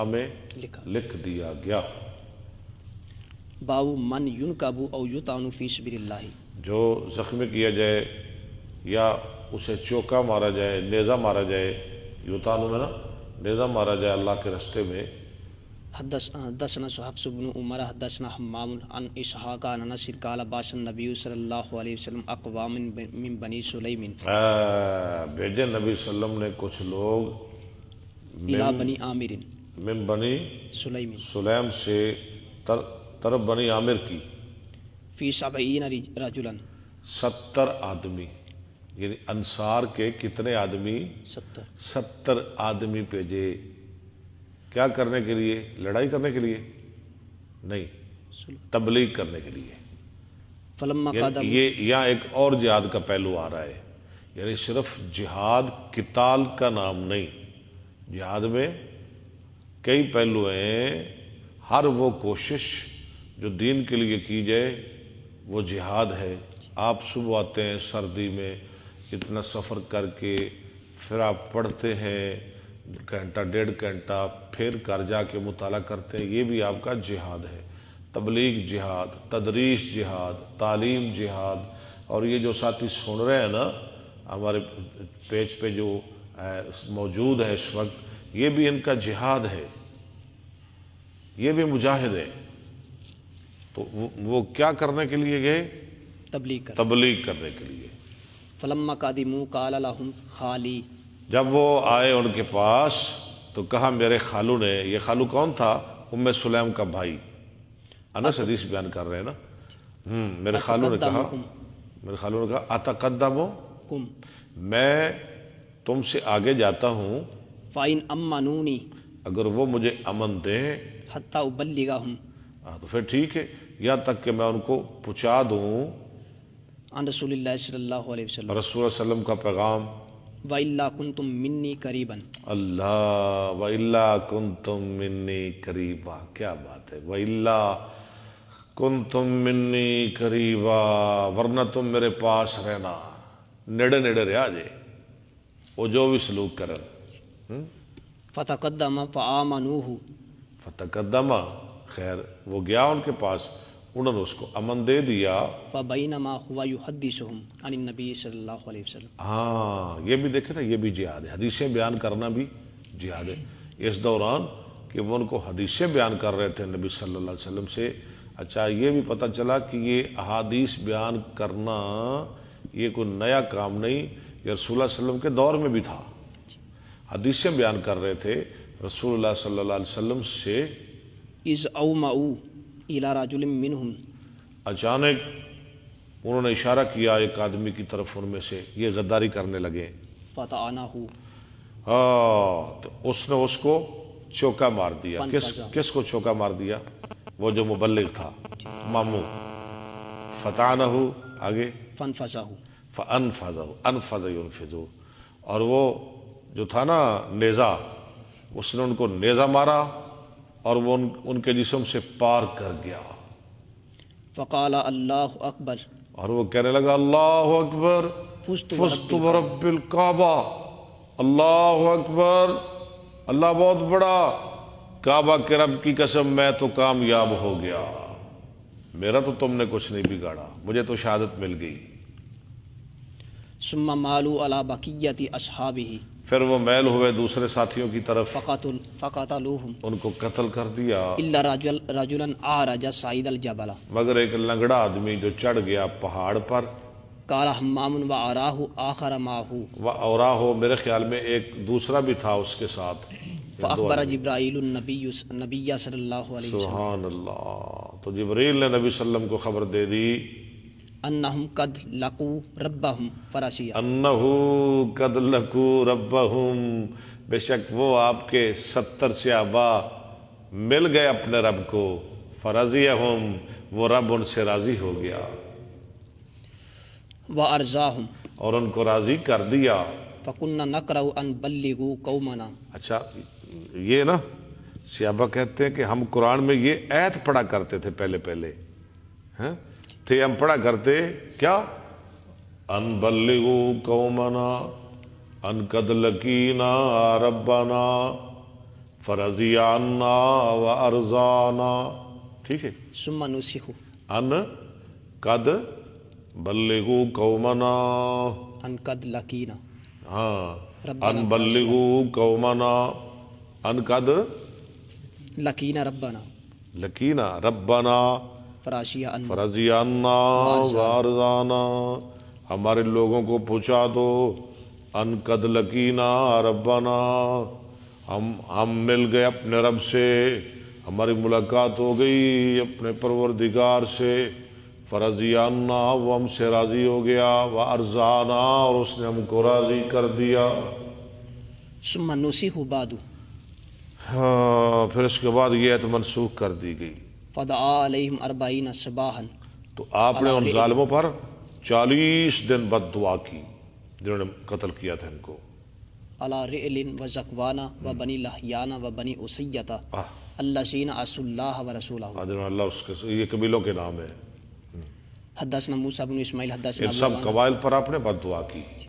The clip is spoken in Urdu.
میں لکھ دیا گیا۔ باو من ینکبو او یطعن فی سبیل اللہ، جو زخمی کیا جائے یا اسے چوکا مارا جائے، نیزہ مارا جائے، یوتانو میں نا نیزہ مارا جائے اللہ کے رستے میں۔ حدثنا حفص بن عمر حدثنا حمام عن اسحاق عن انس قال بعث النبی صلی اللہ علیہ وسلم اقوام من بنی سلیم، بھیجے نبی صلی اللہ علیہ وسلم نے کچھ لوگ الی بنی عامر من بنی سلیم سے طرف بنی عامر کی، فی 70 رجلا، 70 آدمی، یعنی انصار کے کتنے آدمی؟ 70 آدمی بھیجے۔ کیا کرنے کے لیے؟ لڑائی کرنے کے لیے نہیں، تبلیغ کرنے کے لیے۔ یہ یہاں ایک اور جہاد کا پہلو آ رہا ہے، یعنی صرف جہاد قتال کا نام نہیں، جہاد میں کئی پہلو ہیں۔ ہر وہ کوشش جو دین کے لیے کی جائے وہ جہاد ہے۔ آپ صبح آتے ہیں سردی میں اتنا سفر کر کے، پھر آپ پڑھتے ہیں گھنٹہ ڈیڑھ گھنٹہ، پھر گھر جا کے مطالعہ کرتے ہیں، یہ بھی آپ کا جہاد ہے۔ تبلیغ جہاد، تدریس جہاد، تعلیم جہاد۔ اور یہ جو ساتھی سن رہے ہیں نا ہمارے پیج پہ جو موجود ہے اس وقت، یہ بھی ان کا جہاد ہے، یہ بھی مجاہد ہے۔ تو وہ کیا کرنے کے لیے گئے؟ تبلیغ کرنے کے لیے۔ فلما قدموا قال لهم خالی، جب وہ آئے ان کے پاس تو کہا میرے خالو نے، یہ خالو کون تھا؟ ام سلیم کا بھائی، انس حدیث بیان کر رہے ہیں نا۔ میرے خالو نے کہا اتقدمکم، میں تم سے آگے جاتا ہوں، فإن امنونی، اگر وہ مجھے امن دیں، حتی ابلغہم، تو پھر ٹھیک ہے، یہاں تک کہ میں ان کو پہنچا دوں عن رسول اللہ صلی اللہ علیہ وسلم، رسول اللہ علیہ وسلم کا پیغام۔ وَإِلَّا كُنْتُم مِّنِّي قَرِيبًا، اللہ وَإِلَّا كُنْتُم مِّنِّي قَرِيبًا، کیا بات ہے، وَإِلَّا كُنْتُم مِّنِّي قَرِيبًا، ورنہ تم میرے پاس رہنا، نیڑے نیڑے رہا جے وہ جو بھی سلوک کرن۔ فَتَقَدَّمَ فَآمَنُوهُ، فتقدم، خیر وہ گیا ان کے پاس، انہوں نے اس کو امن دے دیا۔ فَبَيْنَمَا هُوَ يُحَدِّثُهُمْ عن النبی صلی اللہ علیہ وسلم، ہاں یہ بھی دیکھیں نا، یہ بھی جہاد ہے، حدیثیں بیان کرنا بھی جہاد ہے۔ اس دوران کہ وہ ان کو حدیثیں بیان کر رہے تھے نبی صلی اللہ علیہ وسلم سے، اچھا یہ بھی پتہ چلا کہ یہ احادیث بیان کرنا یہ کوئی نیا کام نہیں، یہ رسول اللہ صلی اللہ علیہ وسلم کے دور میں بھی تھا۔ حدیثیں بیان کر رہے تھے رسول اللہ صلی اللہ علیہ وسلم سے۔ اذ اومئوا الی رجل منہم، اچانک انہوں نے اشارہ کیا ایک آدمی کی طرف ان میں سے، یہ غداری کرنے لگے۔ فطعنہ، تو اس نے اس کو چوکا مار دیا۔ کس کو چوکا مار دیا؟ وہ جو مبلغ تھا، ماموں۔ فطعنہ، آگے فانفذہ، فانفذہ، انفذ ينفذ، اور وہ جو تھا نا نیزہ، اس نے ان کو نیزہ مارا اور وہ ان کے جسم سے پار کر گیا۔ فقال اللہ اکبر، اور وہ کہنے لگا اللہ اکبر، فزت برب الکعبہ، اللہ اکبر، اللہ بہت بڑا، کعبہ کے رب کی قسم میں تو کامیاب ہو گیا، میرا تو تم نے کچھ نہیں بگاڑا، مجھے تو شہادت مل گئی۔ ثم مالوا علی بقیۃ اصحابہ، پھر وہ میل ہوئے دوسرے ساتھیوں کی طرف، فقتلوہم، ان کو قتل کر دیا، الا رجلا اعرج صعید الجبل، مگر ایک لنگڑا آدمی جو چڑھ گیا پہاڑ پر۔ قال حمام واراہ آخر معہ، واراہ، میرے خیال میں ایک دوسرا بھی تھا اس کے ساتھ۔ فاخبر جبرائیل النبی صلی اللہ علیہ وسلم، سبحان اللہ، تو جبریل نے نبی صلی اللہ علیہ وسلم کو خبر دے دی انہم قد لقوا ربہم فرسیہ، انہو قد لقوا ربہم، بے شک وہ آپ کے 70 صحابہ مل گئے اپنے رب کو، فرضیہم، وہ رب ان سے راضی ہو گیا، وارضاہم، اور ان کو راضی کر دیا۔ فکنا نقرأ ان بلغوا قومنا، اچھا یہ نا صحابہ کہتے ہیں کہ ہم قرآن میں یہ آیت پڑھا کرتے تھے پہلے تھے، ہم پڑھا کرتے کیا؟ ان بلغوا قومنا ان قد لقینا ربنا فرضیانہ و ارزانہ، ٹھیک ہے، ثم نسخ ان قد بلغوا قومنا، ان قد لقینا ہاں ربنا ان بلغوا قومنا، ان قد لقینا ربنا لقینا ربنا فراشیہ ان فرضیانہ وارزانہ، ہمارے لوگوں کو پہنچا دو، ان قد لقینا ربنا، ہم مل گئے اپنے رب سے، ہماری ملاقات ہو گئی اپنے پروردگار سے، فرضیانہ وہ ہم سے راضی ہو گیا، وارزانہ اور اس نے ہم کو راضی کر دیا۔ ثم نسخ بعد ہاں پھر اس کے بعد یہ ایت منسوخ کر دی گئی۔ فدعا علیہم 40 صباحا، تو آپ نے ان ظالموں پر 40 دن بد دعا کی جنہوں نے قتل کیا تھا ان کو۔ علی رعل و زکوانا و بنی لحیانہ و بنی اسیتہ الذین عصوا اللہ و رسولہ۔ اللہ اس کے یہ قبیلوں کے نام ہے، حدثنا موسیٰ بن اسماعیل حدثنا ان سب قبائل پر آپ نے بد دعا کی۔